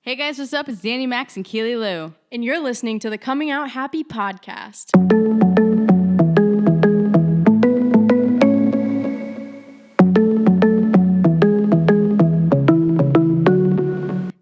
Hey guys, what's up? It's Dani, Max, and Keely Lou. And you're listening to the Coming Out Happy podcast.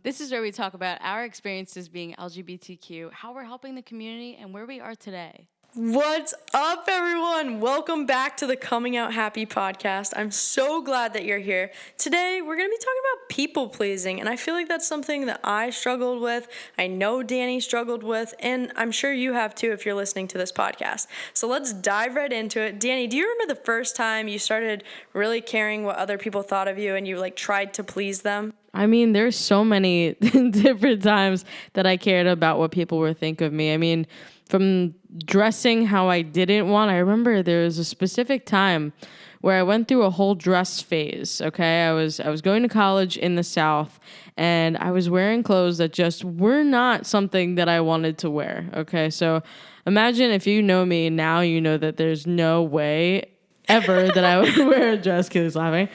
This is where we talk about our experiences being LGBTQ, how we're helping the community, and where we are today. What's up, everyone? Welcome back to the Coming Out Happy podcast. I'm so glad that you're here. Today, we're going to be talking about people pleasing, and I feel like that's something that I struggled with. I know Dani struggled with, and I'm sure you have too if you're listening to this podcast. So let's dive right into it. Dani, do you remember the first time you started really caring what other people thought of you and you tried to please them? I mean, there's so many different times that I cared about what people would think of me. I mean, from dressing how I didn't want. I remember there was a specific time where I went through a whole dress phase. Okay, I was going to college in the South, and I was wearing clothes that just were not something that I wanted to wear. Okay, so imagine if you know me now, you know that there's no way ever that I would wear a dress. Keely's laughing.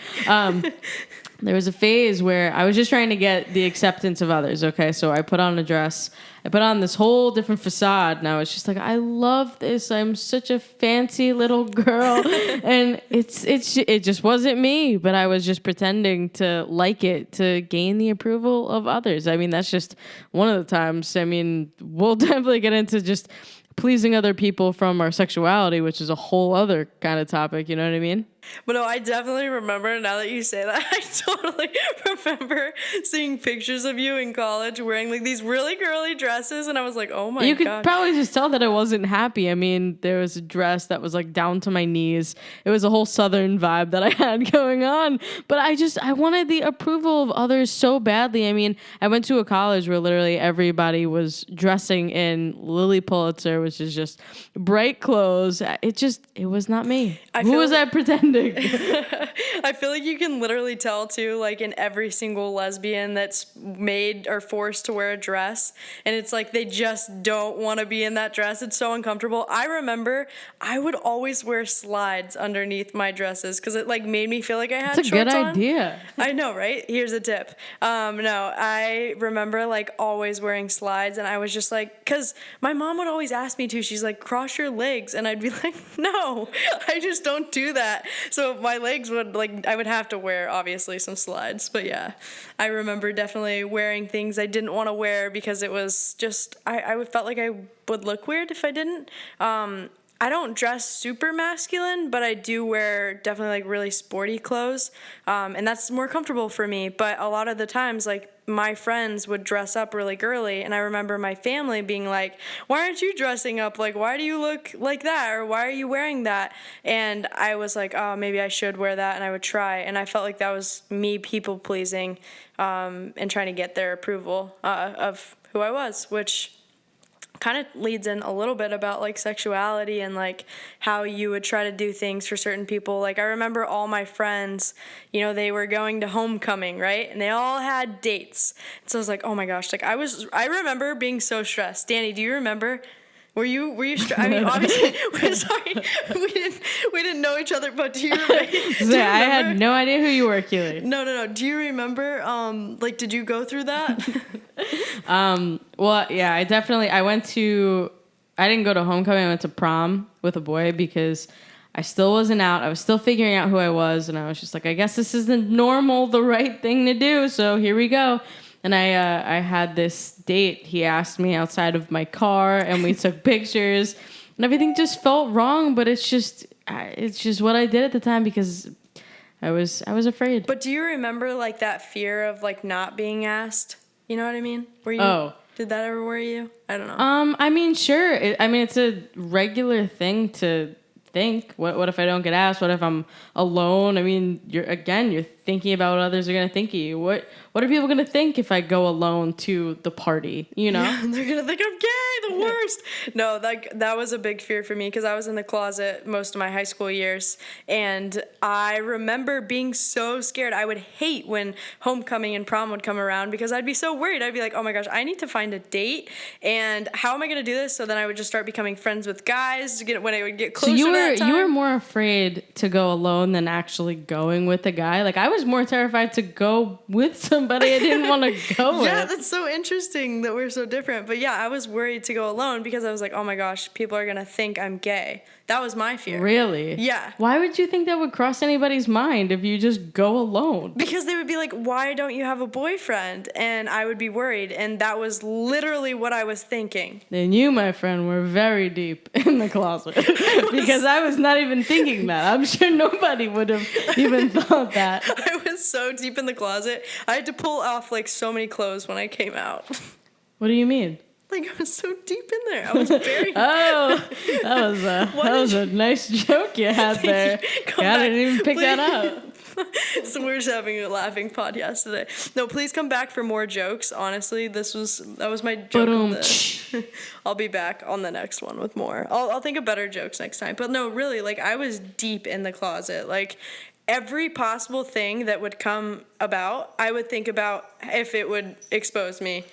There was a phase where I was just trying to get the acceptance of others, okay? So I put on a dress. I put on this whole different facade, and I was just like, I love this. I'm such a fancy little girl. And it just wasn't me, but I was just pretending to like it to gain the approval of others. I mean, that's just one of the times. I mean, we'll definitely get into just pleasing other people from our sexuality, which is a whole other kind of topic, you know what I mean? But no, I definitely remember, now that you say that, I totally remember seeing pictures of you in college wearing these really girly dresses, and I was like, oh my God. You could probably just tell that I wasn't happy. I mean, there was a dress that was down to my knees. It was a whole Southern vibe that I had going on, but I wanted the approval of others so badly. I mean, I went to a college where literally everybody was dressing in Lily Pulitzer, which is just bright clothes. It was not me. Who was I pretending? I feel like you can literally tell too, in every single lesbian that's made or forced to wear a dress, and it's they just don't want to be in that dress. It's so uncomfortable. I remember I would always wear slides underneath my dresses because it made me feel like I had shorts on. That's a good idea. I know, right? Here's a tip. No, I remember always wearing slides, and I was just because my mom would always ask me to. She's like, cross your legs, and I'd be like, no, I just don't do that. So my legs would I would have to wear obviously some slides, but yeah, I remember definitely wearing things I didn't want to wear because it was just I felt like I would look weird if I didn't. I don't dress super masculine, but I do wear definitely really sporty clothes, and that's more comfortable for me. But a lot of the times, my friends would dress up really girly, and I remember my family being like, why aren't you dressing up? Why do you look like that? Or why are you wearing that? And I was like, oh, maybe I should wear that, and I would try. And I felt like that was me people pleasing and trying to get their approval of who I was, which kind of leads in a little bit about sexuality and how you would try to do things for certain people. I remember all my friends, they were going to homecoming, right? And they all had dates. And so I was like, oh my gosh, I remember being so stressed. Dani, do you remember? Were you I mean, obviously, we're sorry, we didn't know each other, but do you remember? I had no idea who you were, Keely. No. Do you remember, did you go through that? Well, yeah, I didn't go to homecoming. I went to prom with a boy because I still wasn't out. I was still figuring out who I was, and I was just like, I guess this is the right thing to do, so here we go. And I had this date. He asked me outside of my car, and we took pictures, and everything just felt wrong. But it's just what I did at the time because I was afraid. But do you remember that fear of not being asked? You know what I mean? Did that ever worry you? I don't know. I mean, sure. It's a regular thing to think. What if I don't get asked? What if I'm alone? I mean, you're thinking about what others are going to think of you. What are people going to think if I go alone to the party, Yeah, they're going to think I'm gay, the worst. No, that was a big fear for me because I was in the closet most of my high school years, and I remember being so scared. I would hate when homecoming and prom would come around because I'd be so worried. I'd be like, oh my gosh, I need to find a date, and how am I going to do this? So then I would just start becoming friends with guys when I would get closer to that time. You were more afraid to go alone than actually going with a guy? I was more terrified to go with somebody I didn't want to go with. Yeah, that's so interesting that we're so different. But yeah, I was worried to go alone because I was like, oh my gosh, people are going to think I'm gay. That was my fear. Really? Yeah. Why would you think that would cross anybody's mind if you just go alone? Because they would be like, why don't you have a boyfriend? And I would be worried. And that was literally what I was thinking. Then you, my friend, were very deep in the closet. Because I was not even thinking that. I'm sure nobody would have even thought that. I was so deep in the closet. I had to pull off like so many clothes when I came out. What do you mean? Like, I was so deep in there. I was very... Oh, that was a nice joke you had there. I didn't even pick that up. So we're just having a laughing podcast today. No, please come back for more jokes. Honestly, that was my joke. I'll be back on the next one with more. I'll think of better jokes next time. But no, really, like, I was deep in the closet. Like, every possible thing that would come about, I would think about if it would expose me.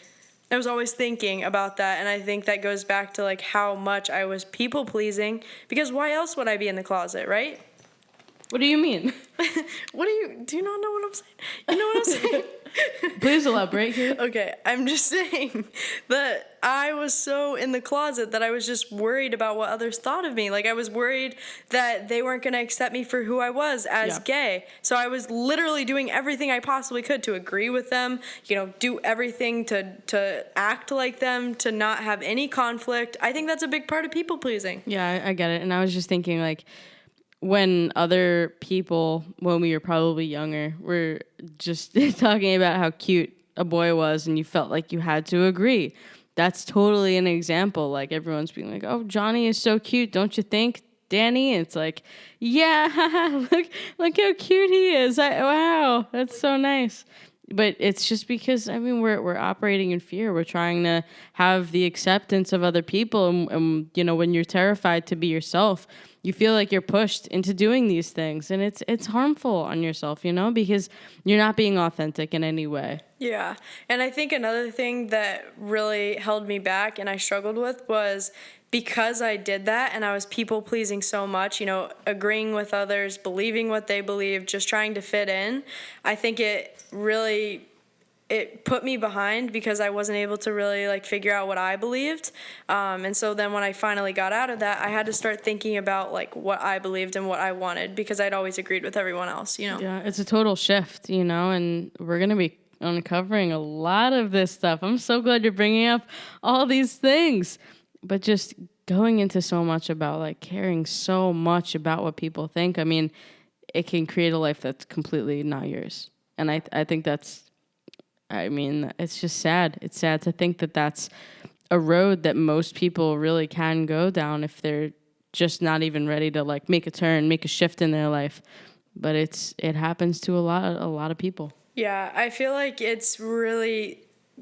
I was always thinking about that, and I think that goes back to like how much I was people pleasing, because why else would I be in the closet, right? What do you mean? Do you not know what I'm saying? You know what I'm saying? Please elaborate here. Okay, I'm just saying that I was so in the closet that I was just worried about what others thought of me. Like, I was worried that they weren't going to accept me for who I was as gay. So I was literally doing everything I possibly could to agree with them, do everything to act like them, to not have any conflict. I think that's a big part of people pleasing. Yeah, I get it. And I was just thinking, like, when other people, when we were probably younger, were just talking about how cute a boy was and you felt like you had to agree. That's totally an example. Like, everyone's being like, oh, Johnny is so cute, don't you think, Dani? And it's like, yeah, look how cute he is. Wow, that's so nice. But it's just because, we're operating in fear. We're trying to have the acceptance of other people. And when you're terrified to be yourself, you feel like you're pushed into doing these things. And it's harmful on yourself, because you're not being authentic in any way. Yeah. And I think another thing that really held me back and I struggled with was because I did that and I was people pleasing so much, agreeing with others, believing what they believe, just trying to fit in. I think it put me behind because I wasn't able to really figure out what I believed. And so then when I finally got out of that, I had to start thinking about what I believed and what I wanted because I'd always agreed with everyone else, Yeah, it's a total shift, and we're going to be uncovering a lot of this stuff. I'm so glad you're bringing up all these things. But just going into so much about caring so much about what people think, it can create a life that's completely not yours. And I think that's, it's just sad. It's sad to think that that's a road that most people really can go down if they're just not even ready to make a turn, make a shift in their life. But it happens to a lot of people. Yeah, I feel like it's really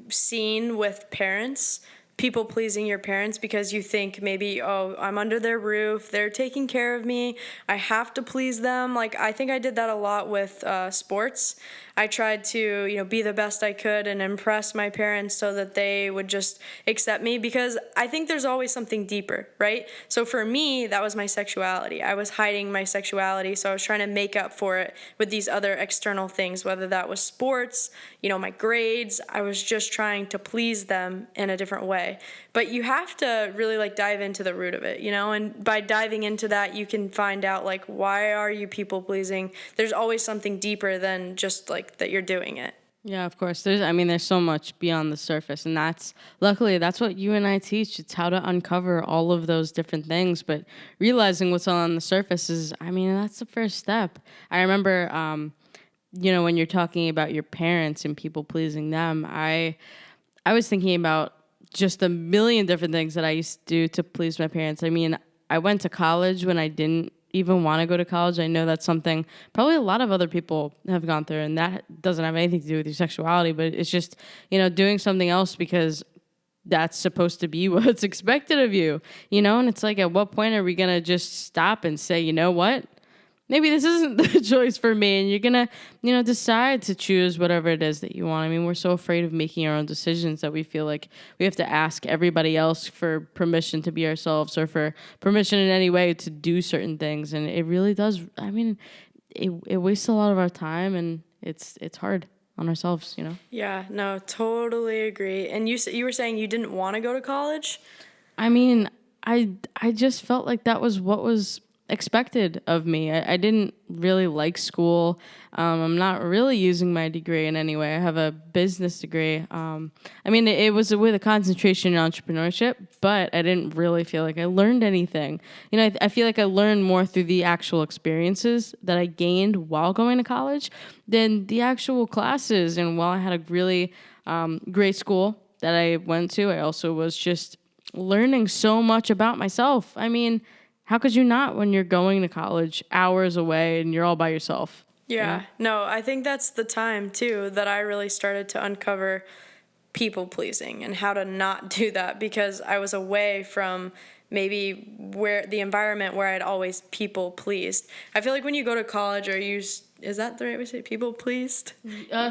seen with parents, people pleasing your parents because you think maybe, oh, I'm under their roof, they're taking care of me, I have to please them. I think I did that a lot with sports. I tried to, be the best I could and impress my parents so that they would just accept me because I think there's always something deeper, right? So for me, that was my sexuality. I was hiding my sexuality, so I was trying to make up for it with these other external things, whether that was sports, my grades. I was just trying to please them in a different way. But you have to really dive into the root of it, and by diving into that, you can find out why are you people pleasing? There's always something deeper than just that you're doing it. Yeah, of course. There's so much beyond the surface, and luckily that's what you and I teach. It's how to uncover all of those different things, but realizing what's on the surface is, that's the first step. I remember, when you're talking about your parents and people pleasing them, I was thinking about just a million different things that I used to do to please my parents. I went to college when I didn't even want to go to college. I know that's something probably a lot of other people have gone through, and that doesn't have anything to do with your sexuality, but it's just, doing something else because that's supposed to be what's expected of you, and it's at what point are we going to just stop and say, you know what? Maybe this isn't the choice for me, and you're going to, decide to choose whatever it is that you want. We're so afraid of making our own decisions that we feel like we have to ask everybody else for permission to be ourselves or for permission in any way to do certain things. And it really does, it wastes a lot of our time, and it's hard on ourselves, you know? Yeah, no, totally agree. And you were saying you didn't want to go to college? I mean, I just felt like that was what was expected of me. I didn't really like school. I'm not really using my degree in any way. I have a business degree. I mean, it was with a concentration in entrepreneurship, but I didn't really feel like I learned anything. You know, I feel like I learned more through the actual experiences that I gained while going to college than the actual classes. And while I had a really great school that I went to, I also was just learning so much about myself. I mean, how could you not when you're going to college hours away and you're all by yourself? Yeah, You know? no, I think that's the time too that I really started to uncover people pleasing and how to not do that, because I was away from maybe where the environment where I'd always people pleased. I feel like when you go to college, is that the right way to say people pleased?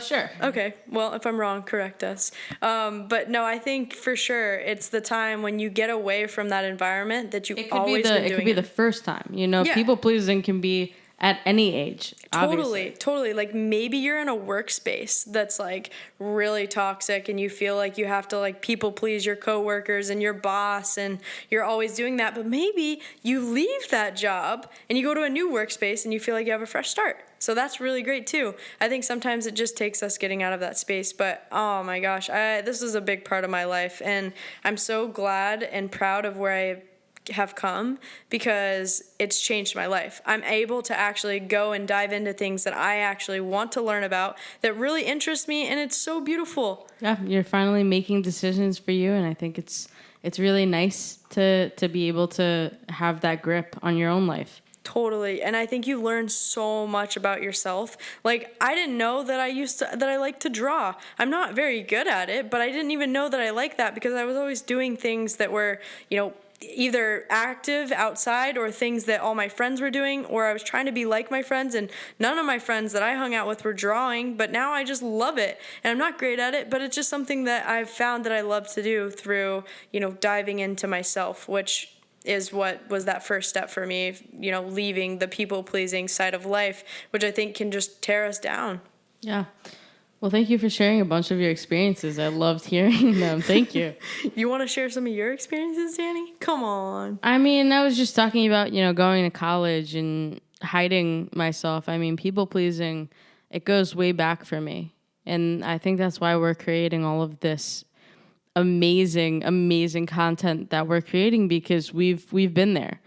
Sure. Okay, well, if I'm wrong, correct us. But no, I think for sure it's the time when you get away from that environment that you've always been doing. It could be the first time. You know, Yeah. people pleasing can be at any age. Obviously. Totally. Like maybe you're in a workspace that's like really toxic and you feel like you have to like people please your coworkers and your boss and you're always doing that. But maybe you leave that job and you go to a new workspace and you feel like you have a fresh start. So that's really great too. I think sometimes it just takes us getting out of that space. But oh my gosh, this is a big part of my life. And I'm so glad and proud of where I have come because it's changed my life. I'm able to actually go and dive into things that I actually want to learn about that really interest me, and it's so beautiful. Yeah, you're finally making decisions for you, and I think it's really nice to be able to have that grip on your own life. Totally. And I think you learn so much about yourself. Like I didn't know that I like to draw. I'm not very good at it, but I didn't even know that I like that because I was always doing things that were, either active outside or things that all my friends were doing, or I was trying to be like my friends, and none of my friends that I hung out with were drawing, but now I just love it. And I'm not great at it, but it's just something that I've found that I love to do through, diving into myself, which is what was that first step for me, leaving the people-pleasing side of life, which I think can just tear us down. Yeah. Well, thank you for sharing a bunch of your experiences. I loved hearing them. Thank you. You want to share some of your experiences, Dani? Come on. I mean, I was just talking about, going to college and hiding myself. I mean, people pleasing, it goes way back for me. And I think that's why we're creating all of this amazing, amazing content that we're creating, because we've been there.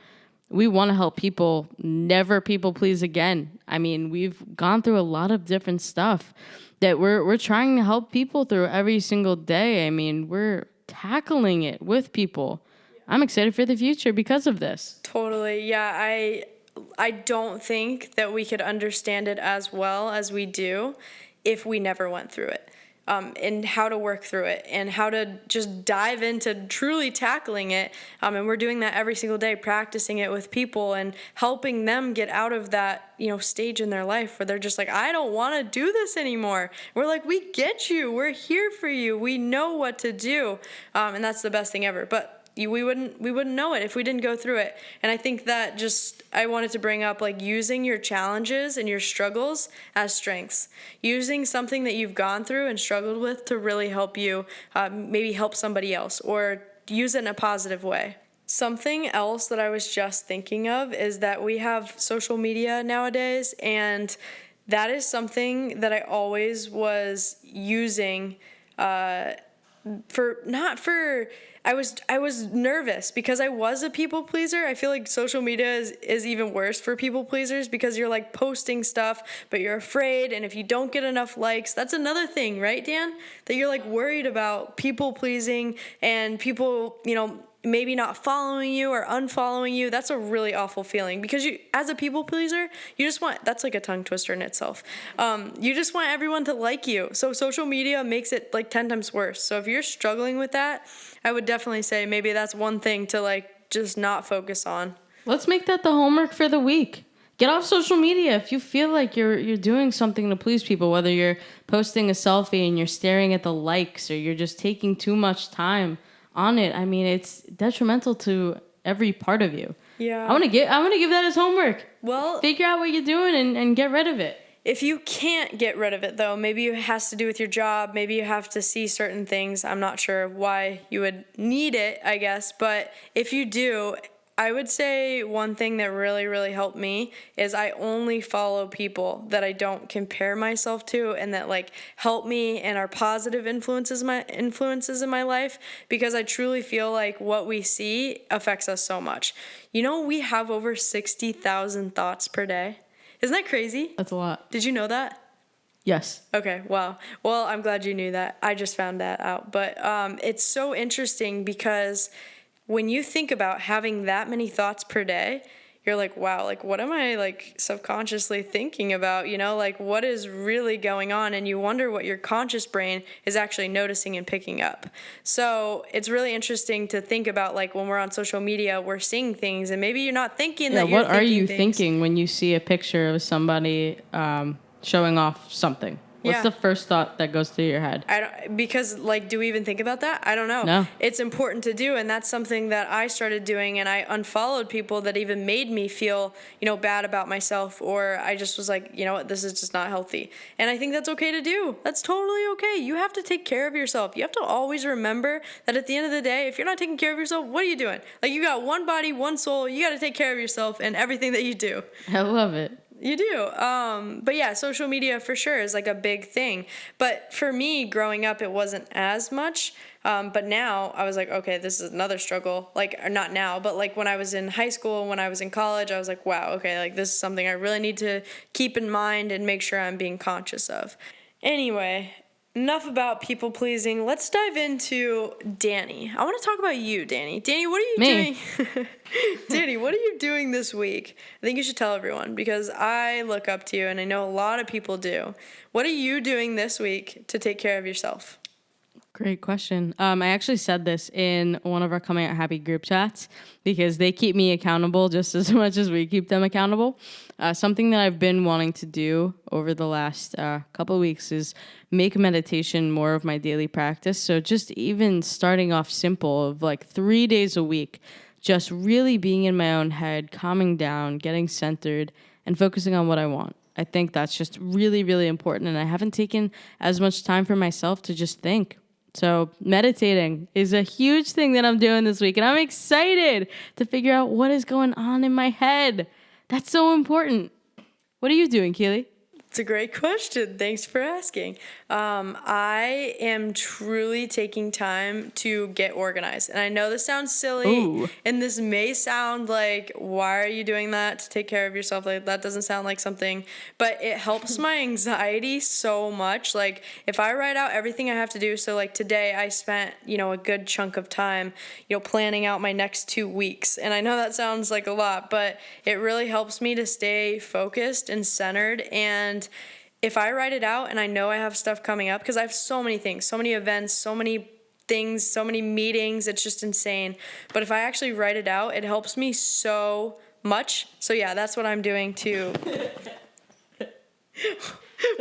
We want to help people never people please again. I mean, we've gone through a lot of different stuff that we're trying to help people through every single day. I mean, we're tackling it with people. I'm excited for the future because of this. Totally. Yeah, I don't think that we could understand it as well as we do if we never went through it. And how to work through it and how to just dive into truly tackling it. And we're doing that every single day, practicing it with people and helping them get out of that, stage in their life where they're just like, I don't want to do this anymore. We're like, we get you. We're here for you. We know what to do. And that's the best thing ever. But we wouldn't know it if we didn't go through it. And I think that I wanted to bring up like using your challenges and your struggles as strengths, using something that you've gone through and struggled with to really help you, maybe help somebody else, or use it in a positive way. Something else that I was just thinking of is that we have social media nowadays, and that is something that I always was using I was nervous because I was a people pleaser. I feel like social media is even worse for people pleasers because you're like posting stuff, but you're afraid. And if you don't get enough likes, that's another thing, right, Dan? That you're like worried about people pleasing and people, maybe not following you or unfollowing you. That's a really awful feeling because you, as a people pleaser, you just want, that's like a tongue twister in itself. You just want everyone to like you. So social media makes it like 10 times worse. So if you're struggling with that, I would definitely say maybe that's one thing to like just not focus on. Let's make that the homework for the week. Get off social media if you feel like you're doing something to please people, whether you're posting a selfie and you're staring at the likes or you're just taking too much time on it. I mean, it's detrimental to every part of you. Yeah. I want to give that as homework. Well, figure out what you're doing and get rid of it. If you can't get rid of it, though, maybe it has to do with your job. Maybe you have to see certain things. I'm not sure why you would need it, I guess. But if you do, I would say one thing that really, really helped me is I only follow people that I don't compare myself to and that like help me and are positive influences in my life, because I truly feel like what we see affects us so much. You know, we have over 60,000 thoughts per day. Isn't that crazy? That's a lot. Did you know that? Yes. Okay, wow. Well, I'm glad you knew that. I just found that out. But it's so interesting because when you think about having that many thoughts per day, you're like, wow, like what am I like subconsciously thinking about, you know, like what is really going on? And you wonder what your conscious brain is actually noticing and picking up. So it's really interesting to think about, like when we're on social media, we're seeing things and maybe you're not thinking that you're thinking what are you things. thinking when you see a picture of somebody showing off something? What's the first thought that goes through your head? Because like, do we even think about that? I don't know. No. It's important to do, and that's something that I started doing, and I unfollowed people that even made me feel, you know, bad about myself, or I just was like, you know what, this is just not healthy. And I think that's okay to do. That's totally okay. You have to take care of yourself. You have to always remember that at the end of the day, if you're not taking care of yourself, what are you doing? Like, you got one body, one soul. You got to take care of yourself and everything that you do. I love it. You do. But yeah, social media for sure is like a big thing. But for me, growing up, it wasn't as much. But now I was like, okay, this is another struggle. Like, or not now, but like when I was in high school and when I was in college, I was like, wow, okay, like this is something I really need to keep in mind and make sure I'm being conscious of. Anyway, enough about people pleasing. Let's dive into Dani. I want to talk about you, Dani. Dani, what are you doing? Dani, what are you doing this week? I think you should tell everyone because I look up to you and I know a lot of people do. What are you doing this week to take care of yourself? Great question. I actually said this in one of our Coming Out Happy group chats because they keep me accountable just as much as we keep them accountable. Something that I've been wanting to do over the last couple of weeks is make meditation more of my daily practice. So just even starting off simple of like 3 days a week, just really being in my own head, calming down, getting centered, and focusing on what I want. I think that's just really, really important. And I haven't taken as much time for myself to just think. So meditating is a huge thing that I'm doing this week. And I'm excited to figure out what is going on in my head. That's so important. What are you doing, Keely? It's a great question. Thanks for asking. I am truly taking time to get organized. And I know this sounds silly, and this may sound like, why are you doing that to take care of yourself? Like, that doesn't sound like something, but it helps my anxiety so much. Like, if I write out everything I have to do, so like today I spent, you know, a good chunk of time, you know, planning out my next 2 weeks. And I know that sounds like a lot, but it really helps me to stay focused and centered. And if I write it out and I know I have stuff coming up, because I have so many things, so many events, so many things, so many meetings, it's just insane. But if I actually write it out, it helps me so much. So yeah, that's what I'm doing too.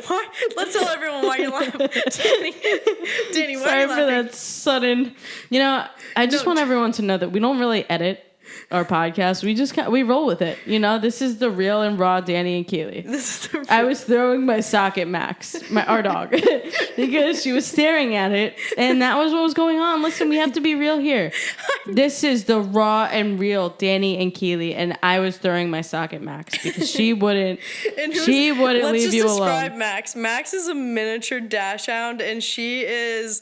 Why? Let's tell everyone why you laugh. Dani, why are you laughing? Sorry for that sudden. You know, I just want everyone to know that we don't really edit our podcast. We roll with it. You know, this is the real and raw Dani and Keely. I was throwing my sock at Max, our dog, because she was staring at it, and that was what was going on. Listen, we have to be real here. This is the raw and real Dani and Keely, and I was throwing my sock at Max because she wouldn't leave you alone. Let's just describe Max. Max is a miniature dachshund, and she has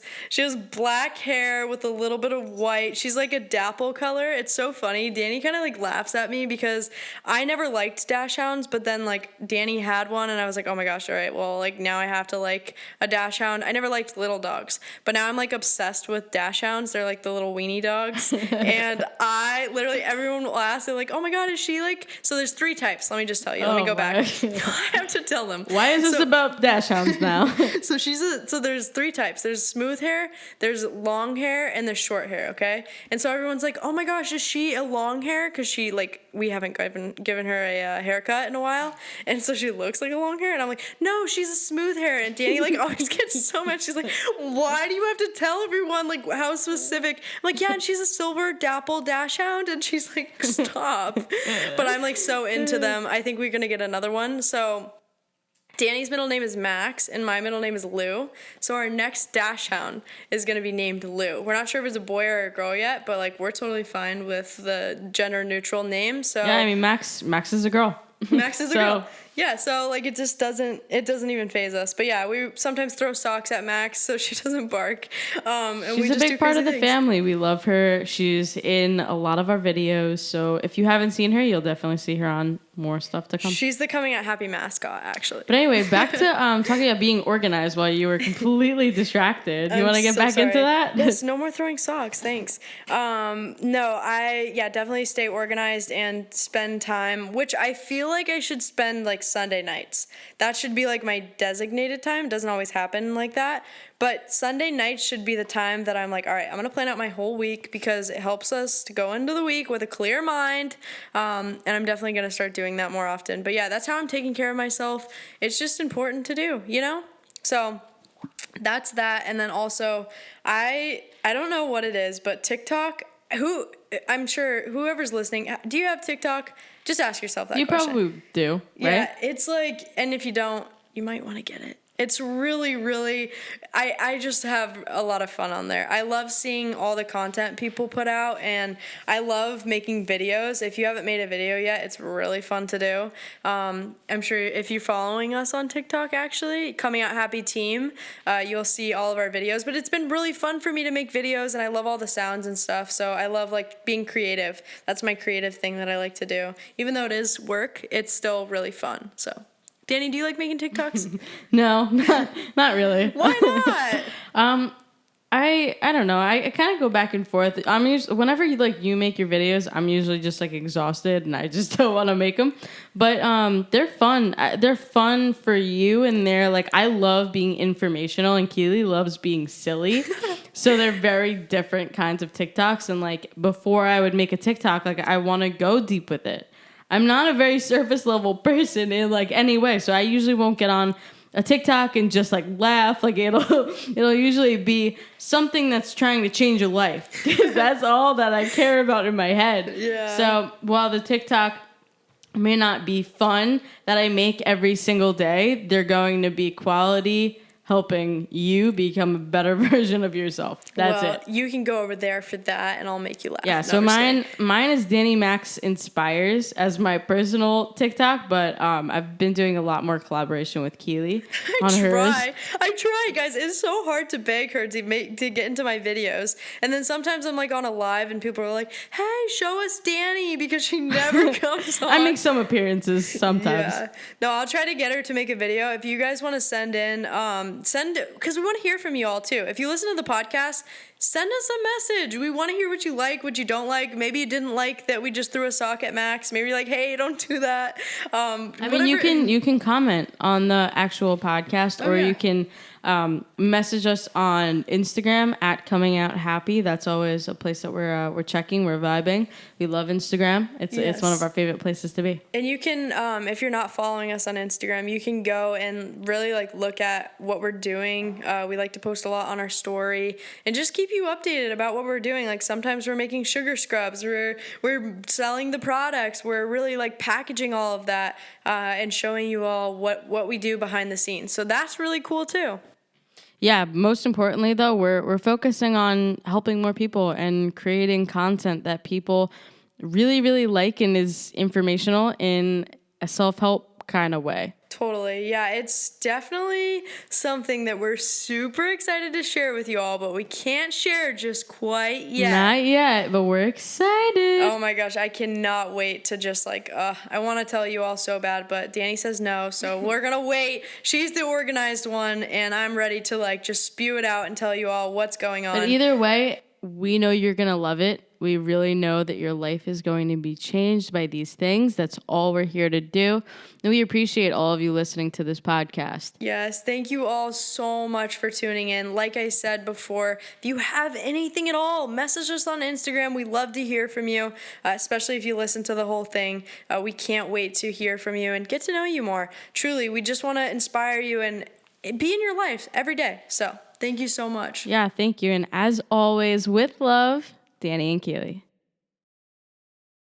black hair with a little bit of white. She's like a dapple color. It's so funny. Dani kind of like laughs at me because I never liked dachshunds, but then like Dani had one and I was like, oh my gosh, all right, well, like now I have to like a dachshund. I never liked little dogs, but now I'm like obsessed with dachshunds. They're like the little weenie dogs. And I literally, everyone will ask, they're like, oh my God, is she like, so there's 3 types. Let me just tell you. Let me go back. I have to tell them. Why is this about dachshunds now? So there's 3 types. There's smooth hair, there's long hair, and there's short hair, okay? And so everyone's like, oh my gosh, is she a long hair? Because she like, we haven't given her a haircut in a while, and so she looks like a long hair, and I'm like, no, she's a smooth hair. And Dani like always gets so mad. She's like, why do you have to tell everyone like how specific? I'm like, yeah, and she's a silver dapple dachshund, and she's like, stop. But I'm like so into them. I think we're gonna get another one. So Danny's middle name is Max, and my middle name is Lou. So our next dash hound is going to be named Lou. We're not sure if it's a boy or a girl yet, but like we're totally fine with the gender neutral name. So yeah, I mean Max is a girl. Max is a girl. Yeah, so like it doesn't even faze us. But yeah, we sometimes throw socks at Max so she doesn't bark. And She's a big part of the family. We love her. She's in a lot of our videos. So if you haven't seen her, you'll definitely see her on more stuff to come. She's the coming out happy mascot, actually. But anyway, back to talking about being organized while you were completely distracted. You want to get back into that? Yes, no more throwing socks. Thanks. No, I definitely stay organized and spend time, which I feel like I should spend like Sunday nights. That should be like my designated time. It doesn't always happen like that. But Sunday nights should be the time that I'm like, all right, I'm going to plan out my whole week because it helps us to go into the week with a clear mind. And I'm definitely going to start doing that more often. But yeah, that's how I'm taking care of myself. It's just important to do, you know? So that's that. And then also, I don't know what it is, but TikTok, I'm sure whoever's listening, do you have TikTok? Just ask yourself that question. You probably do, right? Yeah, it's like, and if you don't, you might want to get it. It's really, really, I just have a lot of fun on there. I love seeing all the content people put out, and I love making videos. If you haven't made a video yet, it's really fun to do. I'm sure if you're following us on TikTok, actually, Coming Out Happy Team, you'll see all of our videos. But it's been really fun for me to make videos, and I love all the sounds and stuff. So I love like being creative. That's my creative thing that I like to do. Even though it is work, it's still really fun. So. Dani, do you like making TikToks? No, not really. Why not? I don't know. I kind of go back and forth. I'm usually, whenever you make your videos, I'm usually just like exhausted and I just don't want to make them. But they're fun. They're fun for you, and they're like, I love being informational, and Keely loves being silly. So they're very different kinds of TikToks. And like before I would make a TikTok, like I want to go deep with it. I'm not a very surface level person in like any way, so I usually won't get on a TikTok and just like laugh. Like it'll usually be something that's trying to change your life, because that's all that I care about in my head. Yeah. So while the TikTok may not be fun that I make every single day, they're going to be quality, helping you become a better version of yourself. That's it. You can go over there for that, and I'll make you laugh. Yeah, so mine is Dani Max Inspires as my personal TikTok, but I've been doing a lot more collaboration with Keely on hers. I try, guys. It's so hard to beg her to get into my videos, and then sometimes I'm like on a live, and people are like, "Hey, show us Dani," because she never comes on. I make some appearances sometimes. Yeah. No, I'll try to get her to make a video. If you guys want to send in, because we want to hear from you all too. If you listen to the podcast, send us a message. We want to hear what you like, what you don't like. Maybe you didn't like that we just threw a sock at Max. Maybe you're like, hey, don't do that. I mean, you can comment on the actual podcast, or you can message us on Instagram at Coming Out Happy. That's always a place that we're checking. We're vibing. We love Instagram. It's one of our favorite places to be. And you can, if you're not following us on Instagram, you can go and really like look at what we're doing. We like to post a lot on our story and just keep you updated about what we're doing. Like sometimes we're making sugar scrubs. We're selling the products. We're really like packaging all of that and showing you all what we do behind the scenes. So that's really cool too. Yeah, most importantly, though, we're focusing on helping more people and creating content that people really, really like and is informational in a self-help kind of way. Totally. Yeah, it's definitely something that we're super excited to share with you all, but we can't share just quite yet. Not yet, but we're excited. Oh my gosh, I cannot wait to just like, I want to tell you all so bad, but Dani says no, so we're going to wait. She's the organized one, and I'm ready to like just spew it out and tell you all what's going on. But either way, we know you're going to love it. We really know that your life is going to be changed by these things. That's all we're here to do. And we appreciate all of you listening to this podcast. Yes, thank you all so much for tuning in. Like I said before, if you have anything at all, message us on Instagram. We love to hear from you, especially if you listen to the whole thing. We can't wait to hear from you and get to know you more. Truly, we just want to inspire you and be in your life every day. So thank you so much. Yeah, thank you. And as always, with love, Dani and Keely.